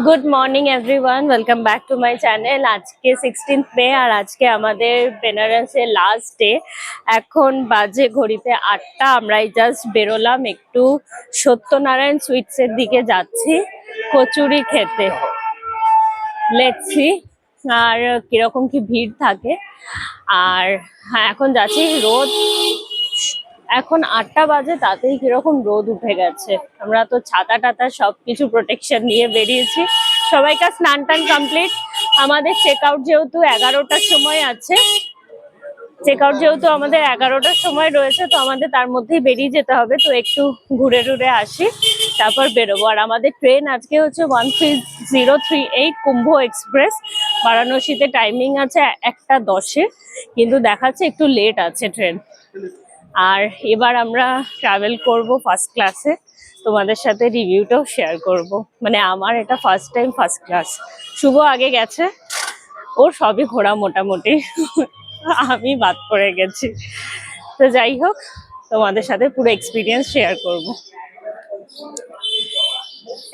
Good morning everyone, welcome back to my channel. আজকে 16th মে আর আজকে আমাদের বেনারসের লাস্ট ডে। এখন বাজে ঘড়িতে 8টা। আমরাই জাস্ট বেরোলাম, একটু সত্যনারায়ণ সুইটসের দিকে যাচ্ছি কচুরি খেতে। লেটস সি আর কিরকম কি ভিড় থাকে। আর হ্যাঁ, এখন যাচ্ছি। রোদ এখন 8টা বাজে, তাতেই কিরকম রোদ উঠে গেছে। আমরা তো ছাতা টাতা সবকিছু প্রোটেকশন নিয়ে বেরিয়েছি। সবাইকার স্নান টান কমপ্লিট। আমাদের চেক আউট যেহেতু 11টার সময় আছে, চেক আউট যেহেতু আমাদের 11টার সময় রয়েছে, তো আমাদের তার মধ্যেই বেরিয়ে যেতে হবে। তো একটু ঘুরে টুরে আসি, তারপর বেরোবো। আর আমাদের ট্রেন আজকে হচ্ছে 13038 কুম্ভ এক্সপ্রেস। বারাণসীতে টাইমিং আছে 1টা 10-এ, কিন্তু দেখাচ্ছে একটু লেট আছে ট্রেন। আর এবার আমরা ট্রাভেল করব ফার্স্ট ক্লাসে। তোমাদের সাথে রিভিউটাও শেয়ার করব। মানে আমার এটা ফার্স্ট টাইম ফার্স্ট ক্লাস। শুভ আগে গেছে, ওর সবই ঘোরা মোটামুটি, আমি বাদ পড়ে গেছি। তো যাই হোক, তোমাদের সাথে পুরো এক্সপিরিয়েন্স শেয়ার করব।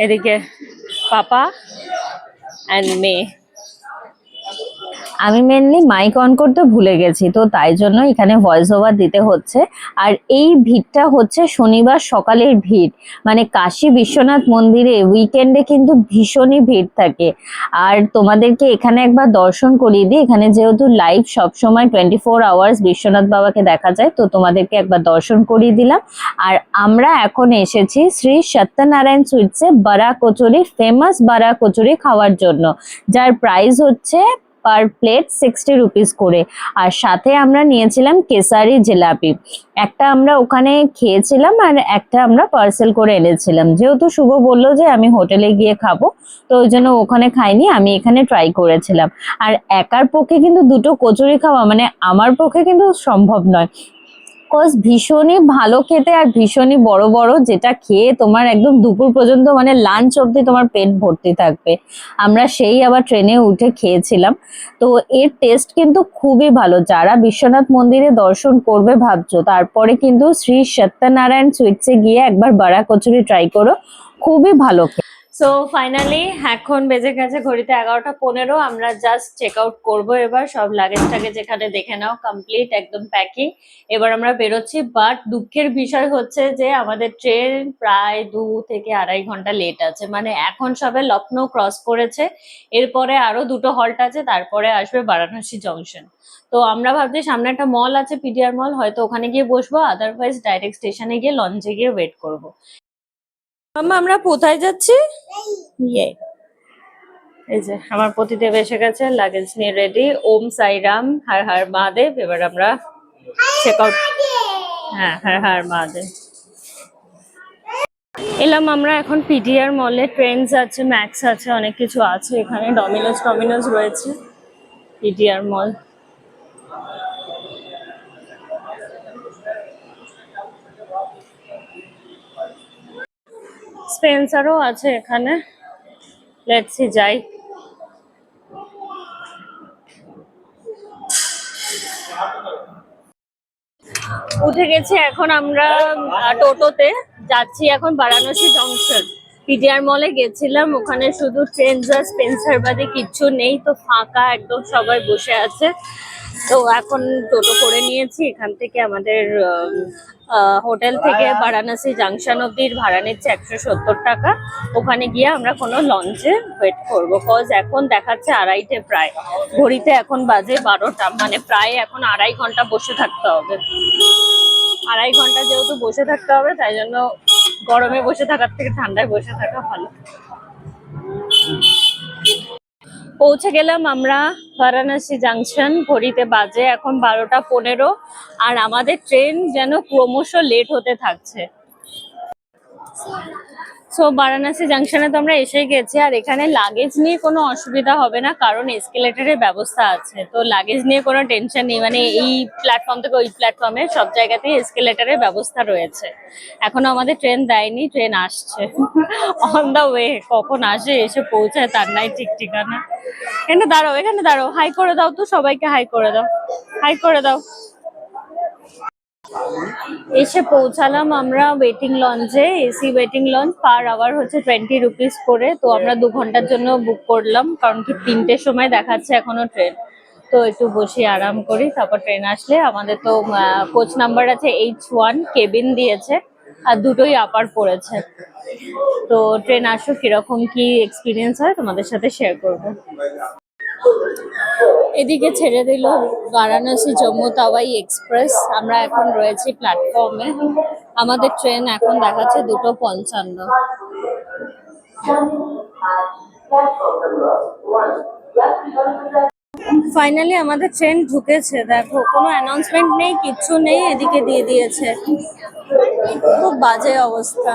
এদিকে পাপা অ্যান্ড মেয়ে। আমি মেনলি মাইক অন করতে ভুলে গেছি, তো তাই জন্য এখানে ভয়েস ওভার দিতে হচ্ছে। আর এই ভিড়টা হচ্ছে শনিবার সকালের ভিড়। মানে কাশী বিশ্বনাথ মন্দিরে উইকেন্ডে কিন্তু ভীষণই ভিড় থাকে। আর তোমাদেরকে এখানে একবার দর্শন করিয়ে দিই। এখানে যেহেতু লাইভ সবসময় 24 আওয়ার্স বিশ্বনাথ বাবাকে দেখা যায়, তো তোমাদেরকে একবার দর্শন করিয়ে দিলাম। আর আমরা এখন এসেছি শ্রী সত্যনারায়ণ সুইটসে বড়া কচুরি, ফেমাস বড়া কচুরি খাওয়ার জন্য, যার প্রাইস হচ্ছে পার প্লেট 60 রুপিস করে। আর সাথে আমরা নিয়েছিলাম কেসারি জিলাপি। একটা আমরা ওখানে খেয়েছিলাম আর একটা আমরা পার্সেল করে এনেছিলাম। যেহেতু শুভ বললো যে আমি হোটেলে গিয়ে খাবো, তো ওই জন্য ওখানে খাইনি, আমি এখানে ট্রাই করেছিলাম। আর একার পক্ষে কিন্তু দুটো কচুরি খাওয়া মানে আমার পক্ষে কিন্তু সম্ভব নয়। কজ ভীষণই ভালো খেতে আর ভীষণই বড় বড়, যেটা খেয়ে তোমার একদম দুপুর পর্যন্ত মানে লাঞ্চ অবধি তোমার পেট ভর্তি থাকবে। আমরা সেই আবার ট্রেনে উঠে খেয়েছিলাম। তো এর টেস্ট কিন্তু খুবই ভালো। যারা বিশ্বনাথ মন্দিরে দর্শন করবে ভাবছো, তারপরে কিন্তু শ্রী সত্যনারায়ণ সুইটসে গিয়ে একবার বড়া কচুরি ট্রাই করো, খুবই ভালো। সো ফাইনালি এখন বেজে গেছে ঘড়িতে 11টা 15। আমরা জাস্ট চেক আউট করবো এবার। সব লাগেজ টাগেজ এখানে দেখে নাও, কমপ্লিট একদম প্যাকিং। এবার আমরা বেরোচ্ছি। বাট দুঃখের বিষয় হচ্ছে যে আমাদের ট্রেন প্রায় 2 থেকে 2.5 ঘন্টা লেট আছে। মানে এখন সবে লখনৌ ক্রস করেছে, এরপরে আরো দুটো হল্ট আছে, তারপরে আসবে বারাণসী জংশন। তো আমরা ভাবছি সামনে একটা মল আছে, পিডিআর মল, হয়তো ওখানে গিয়ে বসবো, আদারওয়াইজ ডাইরেক্ট স্টেশনে গিয়ে লঞ্চে গিয়ে ওয়েট করবো। মাম্মা আমরা কোথায় যাচ্ছি? ইয়ে, এই যে আমার পতিদেব এসে গেছে, লাগেজ নিয়ে রেডি। ওম সাইরাম, হর হর মহাদেব। এবার আমরা চেক আউট। হ্যাঁ, হর হর মহাদেব। এলাম আমরা এখন পিডিআর মলে। ট্রেন্ডস আছে, ম্যাক্স আছে, অনেক কিছু আছে এখানে। ডমিনোজ রয়েছে, পিডিআর মল। স্পেন্সারও আছে এখানে। লেটস সি, যাই। উঠে গেছি এখন আমরা টোটোতে। যাচ্ছি এখন বারাণসী জংশন। পিডিআর মলে গেছিলাম, ওখানে শুধু ট্রেন্ডস আর স্পেন্সার বাদে কিচ্ছু নেই, তো ফাঁকা একদম, সবাই বসে আছে। তো এখন টোটো করে নিয়েছি। এখান থেকে আমাদের হোটেল থেকে বারাণসী জংশন অব্দি ভাড়া নিচ্ছে 170 টাকা। ওখানে গিয়ে আমরা কোনো লঞ্চে ওয়েট করবো। কজ এখন দেখাচ্ছে 2:30 প্রায়। ঘড়িতে এখন বাজে 12টা, মানে প্রায় এখন 2.5 ঘন্টা বসে থাকতে হবে। 2.5 ঘন্টা যেহেতু বসে থাকতে হবে, তাই জন্য গরমে বসে থাকার থেকে ঠান্ডায় বসে থাকা ভালো। পৌঁছে গেলাম আমরা বারাণসী জংশন। ঘড়িতে বাজে এখন 12টা 15। আর আমাদের ট্রেন যেন ক্রমশ লেট হতে থাকছে। সো বারাণসী জংশনে তো আমরা এসে গেছি। আর এখানে লাগেজ নিয়ে কোনো অসুবিধা হবে না, কারণ এসকেলেটরের ব্যবস্থা আছে। তো লাগেজ নিয়ে কোনো টেনশন নেই। মানে এই প্ল্যাটফর্ম থেকে ওই প্ল্যাটফর্মে সব জায়গাতেই এসকেলেটরের ব্যবস্থা রয়েছে। এখনো আমাদের ট্রেন দেয়নি, ট্রেন আসছে অন দা ওয়ে। কখন আসে, এসে পৌঁছায় তার নাই ঠিক ঠিকানা। এখানে দাঁড়াও, এখানে দাঁড়াও, হাই করে দাও তো, সবাইকে হাই করে দাও, হাই করে দাও। এসে পৌঁছালাম আমরা ওয়েটিং লঞ্চে। AC waiting lounge per hour হচ্ছে 20 রুপিস করে। তো আমরা 2 ঘন্টার জন্য বুক করলাম, কারণ কি 3টের সময় দেখাচ্ছে এখনো ট্রেন। তো একটু বসে আরাম করি, তারপর ট্রেন আসলে। আমাদের তো কোচ নাম্বার আছে H1, কেবিন দিয়েছে, আর দুটোই আপার পড়েছে। তো ট্রেন আসুক, কিরকম কি এক্সপিরিয়েন্স হয় তোমাদের সাথে শেয়ার করবো। এদিকে ছেড়ে দিল বারাণসী জম্মু তাওয়াই এক্সপ্রেস। আমরা এখন রয়েছি প্ল্যাটফর্মে। আমাদের ট্রেন এখন দেখাচ্ছে 2:55। ফাইনালি আমাদের ট্রেন ঢুকেছে। দেখো, কোনো অ্যানাউন্সমেন্ট নেই, কিচ্ছু নেই, এদিকে দিয়ে দিয়েছে। খুব বাজে অবস্থা।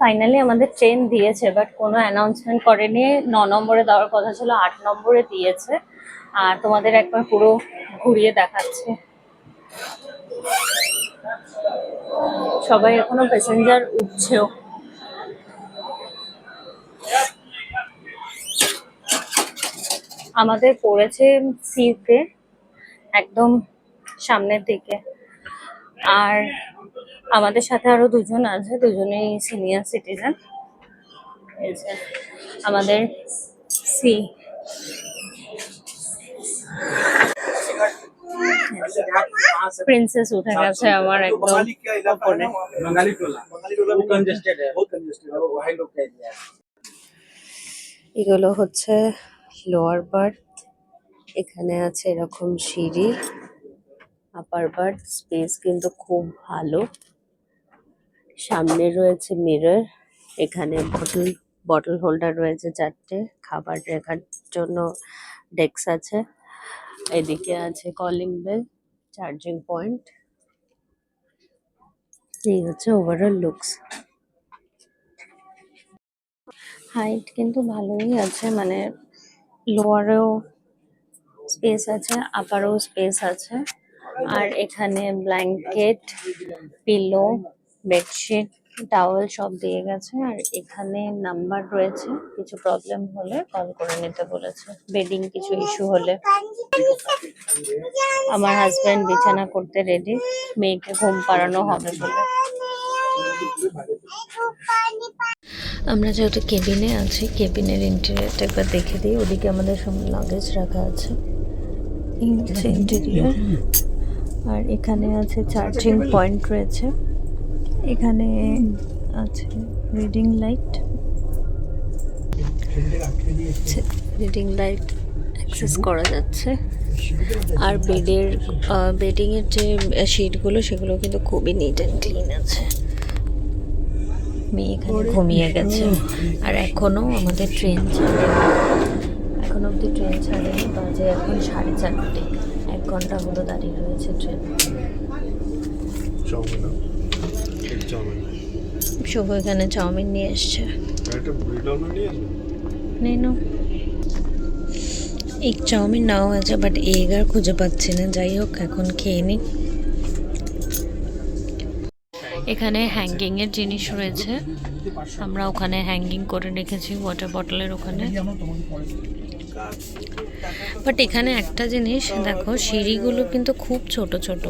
ফাইনালি আমাদের ট্রেন দিয়েছে, বাট কোনো অ্যানাউন্সমেন্ট করেনি। 9 নম্বরে দেওয়ার কথা ছিল, 8 নম্বরে দিয়েছে। আর তোমাদের একবার পুরো ঘুরিয়ে দেখাচ্ছে। সবাই এখনো প্যাসেঞ্জার উঠছেও। আমাদের পড়েছে সিটে একদম সামনের দিকে। আর আমাদের সাথে আরো দুজন আছে, দুজনেই সিনিয়র সিটিজেন। আমাদের সি প্রিন্সেস উঠে গেছে আমার একদম উপরে। এগুলো হচ্ছে লোয়ার বার্থ। এখানে আছে এরকম সিঁড়ি। আপার বার্থ স্পেস কিন্তু খুব ভালো। সামনে রয়েছে মিরর। এখানে বটল হোল্ডার রয়েছে 4টে। খাবার রাখার জন্য ডেস্ক আছে। এদিকে আছে কলিং বেল, চার্জিং পয়েন্ট। এই হচ্ছে ওভারঅল লুকস। হাইট কিন্তু ভালোই আছে, মানে লোয়ারেও স্পেস আছে, আপারেও স্পেস আছে। আর এখানে ব্ল্যাঙ্কেট, পিলো, বেডশিট, টাওয়েল সব দিয়ে গেছে। আর এখানে নাম্বার রয়েছে, কিছু প্রবলেম হলে কল করে নিতে বলেছে, বেডিং কিছু ইস্যু হলে। আমার হাজব্যান্ড বিছানা করতে রেডি, মেয়েকে ঘুম পাড়ানো হবে বলে। আমরা যেহেতু কেবিনে আছি, কেবিনের ইন্টেরিয়রটা একবার দেখে দিই। ওদিকে আমাদের সব লাগেজ রাখা আছে, এই হচ্ছে ইন্টেরিয়র। আর এখানে আছে চার্জিং পয়েন্ট রয়েছে। এখানে আছে রিডিং লাইট, অ্যাক্সেস করা যাচ্ছে। আর বেডিংয়ের যে শিটগুলো, সেগুলো কিন্তু খুবই নিট অ্যান্ড ক্লিন আছে। মেয়ে এখানে ঘুমিয়ে গেছে। আর এখনো আমাদের ট্রেন ছাড়েনি, এখন অব্দি ট্রেন ছাড়েনি। বাজে এখন 4:30। 1 ঘন্টা হলো দাঁড়িয়ে রয়েছে ট্রেন। শুভ এখানে চাউমিন নিয়ে এসছে। এক চাউমিন নাও আছে, বাট এগ আর খুঁজে পাচ্ছি না। যাই হোক, এখন খেয়ে নিই। এখানে হ্যাঙ্গিং এর জিনিস রয়েছে, আমরা ওখানে হ্যাঙ্গিং করে রেখেছি ওয়াটার বটলের ওখানে। বাট এখানে একটা জিনিস দেখো, সিঁড়িগুলো কিন্তু খুব ছোট ছোট,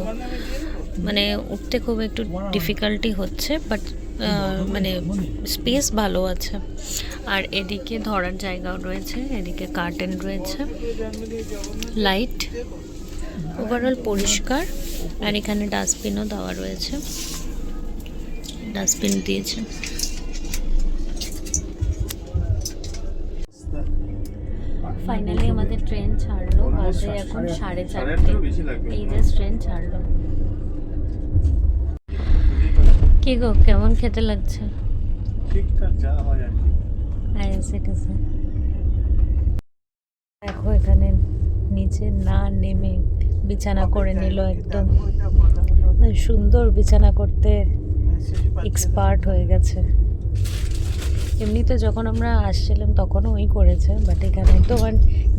মানে উঠতে খুব একটু ডিফিকাল্টি হচ্ছে, বাট মানে স্পেস ভালো আছে। আর এদিকে ধরার জায়গাও রয়েছে, এদিকে কার্টেন রয়েছে, লাইট, ওভারঅল পরিষ্কার। আর এখানে ডাস্টবিনও দেওয়া রয়েছে, ডাস্টবিন দিয়েছে। ফাইনালি আমাদের ট্রেন ছাড়লো, বাজে এখন 4:30। এই যে ট্রেন ছাড়লো। কি গো, কেমন খেতে লাগছে? ঠিকঠাক যা হয় আর কি। দেখো, এখানে নিচে না নেমে বিছানা করে নিল একদম। সুন্দর বিছানা করতে এক্সপার্ট হয়ে গেছে। এমনিতে যখন আমরা আসছিলাম তখনও ওই করেছে, বাট এখানে তো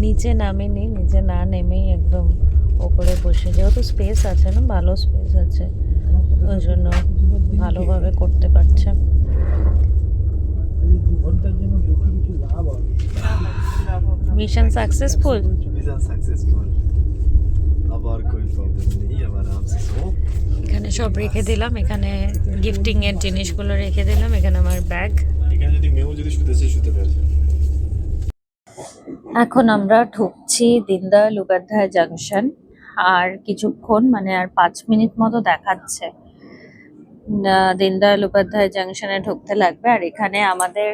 নিচে নামেনি, নিচে না নেমেই একদম ওপরে বসে। যেহেতু স্পেস আছে না, ভালো স্পেস আছে, ওই জন্য ভালোভাবে করতে পারছে। Mission successful. Mission successful. अब और कोई प्रॉब्लम नहीं, अब आराम से सो। এখানে সব রেখে দিলাম, এখানে গিফটিং এর জিনিসগুলো রেখে দিলাম, এখানে আমার ব্যাগ। এখানে যদি মেও যদি শুতে পারে। এখন আমরা ঢুকছি দীনদয়াল উপাধ্যায় জাংশন। আর কিছুক্ষণ মানে আর 5 মিনিট মতো দেখাচ্ছে দীনদয়াল উপাধ্যায় জাংশনে ঢুকতে লাগবে। আর এখানে আমাদের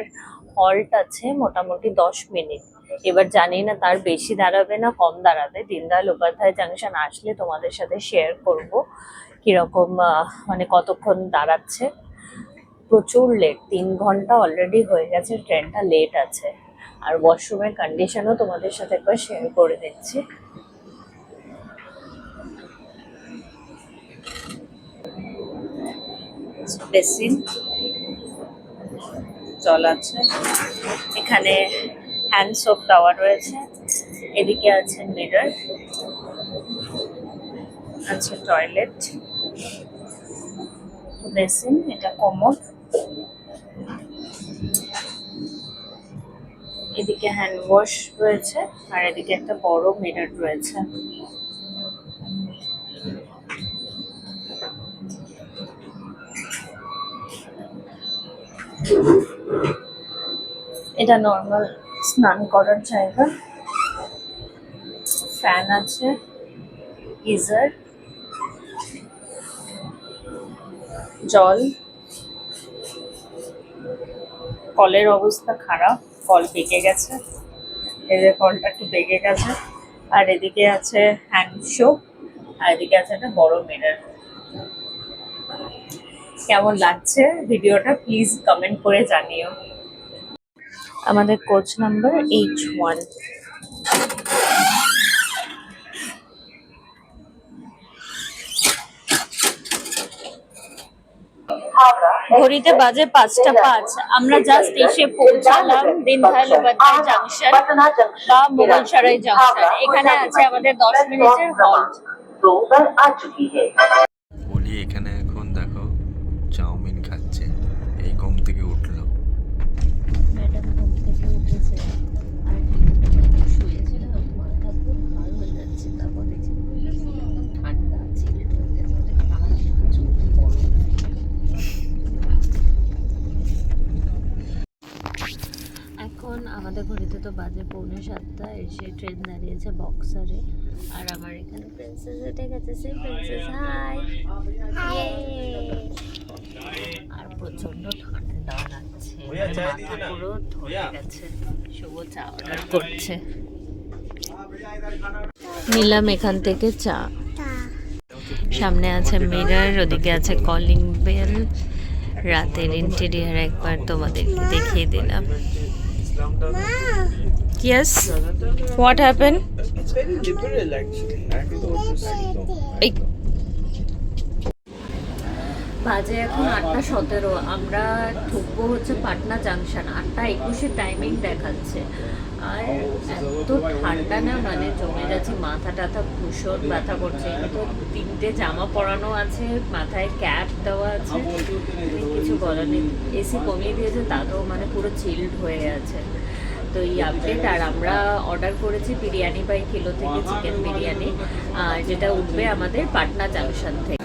হল্ট আছে মোটামুটি 10 মিনিট। এবার জানি না তার বেশি দাঁড়াবে না কম দাঁড়াবে। দীনদয়াল উপাধ্যায় জাংশন আসলে তোমাদের সাথে শেয়ার করব কিরকম মানে কতক্ষণ দাঁড়াচ্ছে। প্রচুর লেট, 3 ঘন্টা অলরেডি হয়ে গেছে, ট্রেনটা লেট আছে। আর ওয়াশরুমের কন্ডিশনও তোমাদের সাথে একবার শেয়ার করে দিচ্ছি। বেসিন, জল আছে, এখানে হ্যান্ড সোপ দেওয়া রয়েছে, এদিকে আছে মিরর, আছে টয়লেট, বেসিন, এটা কমোড, এদিকে হ্যান্ড ওয়াশ রয়েছে, আর এদিকে একটা বড় মিরর রয়েছে। এটা নর্মাল স্নান করার জায়গা। ফ্যান আছে, গিজার, জল। কলের অবস্থা খারাপ, কল বেঁকে গেছে, এদের কলটা একটু বেঁকে গেছে। আর এদিকে আছে হ্যান্ড সোপ, আর এদিকে আছে একটা বড় মিরর। কেমন লাগছে ভিডিওটা প্লিজ কমেন্ট করে জানিও। আমাদের কোচ নাম্বার H1। ঘড়িতে বাজে 5টা 5। আমরা জাস্ট এসে পৌঁছালাম দীনদয়াল উপাধ্যায় জাংশন বা মোগলসরাই জাংশন। এখানে আছে আমাদের 10 মিনিটের হল্ট। বলি এখানে এখন দেখো চাউমিন খাচ্ছে, এই ঘুম থেকে উঠলো। ম্যাডাম ঘুম থেকে উঠেছে আর শুয়েছিল, মাথা পুরো ভার হয়ে যাচ্ছে। তারপর দেখছি ঠান্ডা ছিল, এখন আমাদের ঘড়িতে তো বাজে 6:45। এসে ট্রেন দাঁড়িয়েছে বক্সারে। আর আমার এখানে প্রিন্সেস উঠে গেছে। সে প্রিন্সেস হাই। আর প্রচন্ড ঠান্ডা লাগছে, মাথা পুরো ধরে গেছে। শুভ চা অর্ডার করছে। নিলাম এখান থেকে চা। সামনে আছে মিরর, ওদিকে আছে কলিং বেল। রাতের ইন্টেরিয়ার একবার তোমাদেরকে দেখিয়ে দিলাম। Yes. What happened? It's very liberal actually. I don't know what to say. বাজে এখন 8:17। আমরা ঢুকবো হচ্ছে পাটনা জাংশন। 8:21 টাইমিং দেখাচ্ছে। আর এত ঠান্ডা না মানে জমে যাচ্ছে, মাথা টাথা ভীষণ ব্যথা করছে। তো 3টে জামা পরানো আছে, মাথায় ক্যাপ দেওয়া আছে, কিছু বলার নেই। এসি কমিয়ে দিয়েছে, তাতেও মানে পুরো চিল্ড হয়ে আছে। তো এই আপডেট। আর আমরা অর্ডার করেছি বিরিয়ানি বাই কিলো থেকে, চিকেন বিরিয়ানি, যেটা উঠবে আমাদের পাটনা জাংশন থেকে।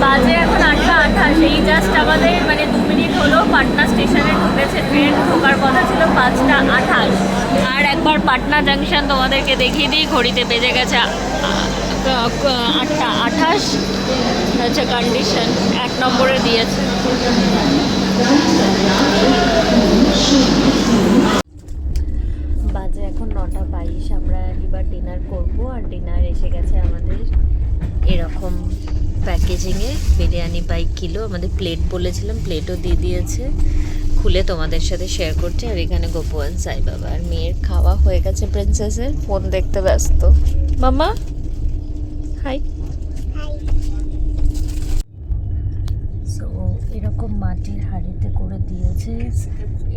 বাজে এখন 8:28। এই জাস্ট আমাদের মানে 2 মিনিট হলো পাটনা স্টেশনে ঢুকেছে ট্রেন। ঢোকার কথা ছিল 5:28। আর একবার পাটনা জাংশন তোমাদেরকে দেখিয়ে দিই। ঘড়িতে বেজে গেছে 8:28 হচ্ছে কন্ডিশন। 1 নম্বরে দিয়েছে। বাজে এখন 9:22। আমরা এবার ডিনার করব। আর ডিনার এসে গেছে আমাদের এরকম প্যাকেজিংয়ে, বিরিয়ানি বাই কিলো। আমাদের প্লেট বলেছিলাম, প্লেটও দিয়ে দিয়েছে। খুলে তোমাদের সাথে শেয়ার করছি। আর এখানে গোপোয়ান সাই বাবা। আর মেয়ের খাওয়া হয়ে গেছে, প্রিন্সেসের ফোন দেখতে ব্যস্ত। মামা হাই। সো এরকম মাটির হাঁড়িতে করে দিয়েছে।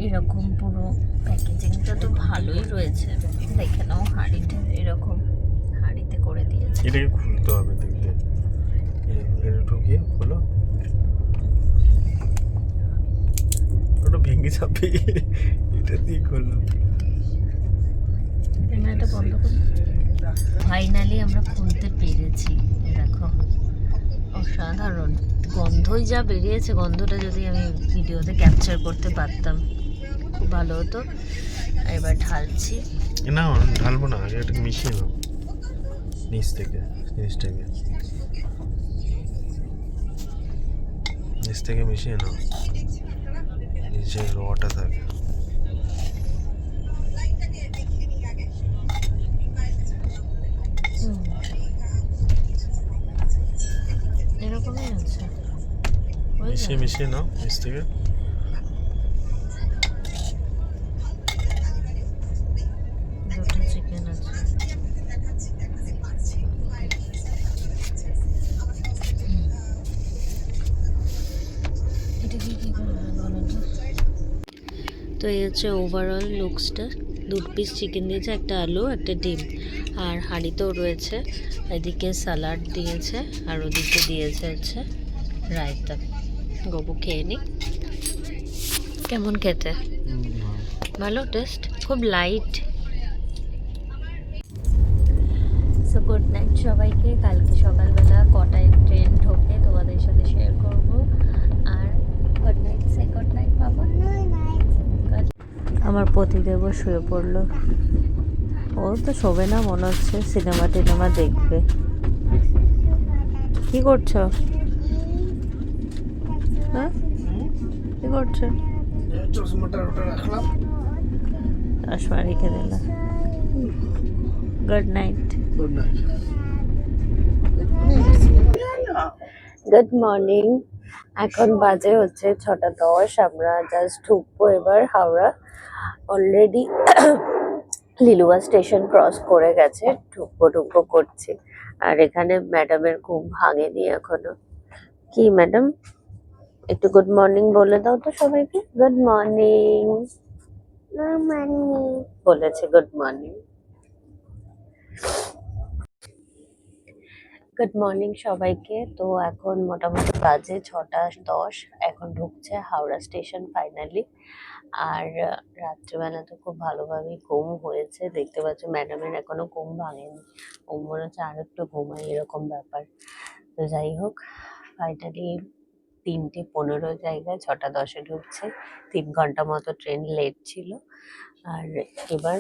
এরকম পুরো প্যাকেজিংটা তো ভালোই রয়েছে, দেখে নাও। হাঁড়িটা এরকম হাঁড়িতে করে দিয়েছে। এটাকে খুলতে হবে, দেখতে এটা ঢুকিয়ে খোলো। ওটা ভেঙে যাবে, এটা দিয়ে খোলো। ক্যামেরাটা বন্ধ করি। ফাইনালি আমরা খুলতে পেরেছি। এই দেখো, অসাধারণ গন্ধই যা বেরিয়েছে, গন্ধটা যদি আমি ভিডিওতে ক্যাপচার করতে পারতাম খুব ভালো হতো। এবার ঢালছি। না ঢালবো না, আগে এটা মিশিয়ে নাও নিচ থেকে, জিনিসটাকে নিচ থেকে মিশিয়ে নাও, নিচে রটা থাকে। এরকমই আছে, মিশিয়ে মিশিয়ে নাও নিচ থেকে। দুটো চিকেন আছে। এটা কি করবে বলো তো? তো এই হচ্ছে ওভারঅল লুকসটা। 2 পিস চিকেন দিয়েছে, একটা আলু, একটা ডিম, আর হাঁড়িতেও রয়েছে। এদিকে স্যালাড দিয়েছে, আর ওদিকে দিয়েছে হচ্ছে রায়তা। গবু খেয়ে নি। কেমন খেতে? ভালো টেস্ট, খুব লাইট। সো গুড নাইট সবাইকে। কালকে সকালবেলা কটায় ট্রেন ঢোকে তোমাদের সাথে শেয়ার করব। আর গুড নাইট, সে গুড নাইট বাবা। আমার পতিদেবও শুয়ে পড়লো। ও তো শোবে না মনে হচ্ছে, সিনেমা টিনেমা দেখবে। কি করছো? হ্যাঁ, কি করছো? চশমাটা ওটা রাখলাম। চশমা রেখে দিলাম। Good night. Good night. Good morning. এখন বাজে হচ্ছে 6:10। আমরা জাস্ট ঢুকবো এবার Howrah. Already Liluah station cross করে গেছে, ঢুকবো ঢুকবো করছি। আর এখানে ম্যাডামের ঘুম ভাঙেনি এখনো। কি ম্যাডাম, একটু গুড মর্নিং বলে দাও তো সবাইকে। গুড মর্নিং বলেছে, গুড মর্নিং। গুড মর্নিং সবাইকে। তো এখন মোটামুটি বাজে 6:10। এখন ঢুকছে হাওড়া স্টেশন ফাইনালি। আর রাত্রিবেলা তো খুব ভালোভাবেই ঘুম হয়েছে, দেখতে পাচ্ছ ম্যাডামের এখনো ঘুম ভাঙেনি। ও মনে হচ্ছে আর একটু ঘুমাই, এরকম ব্যাপার। তো যাই হোক, ফাইনালি 3:15 জায়গায় 6:10-এ ঢুকছে। 3 ঘন্টা মতো ট্রেন লেট ছিল। আর এবার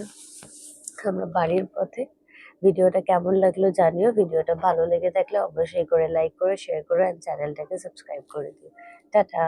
আমরা বাড়ির পথে। ভিডিওটা কেমন লাগলো জানিও। ভিডিওটা ভালো লেগে থাকলে অবশ্যই করে লাইক করে শেয়ার করো, আর চ্যানেলটাকে সাবস্ক্রাইব করে দিও। টাটা।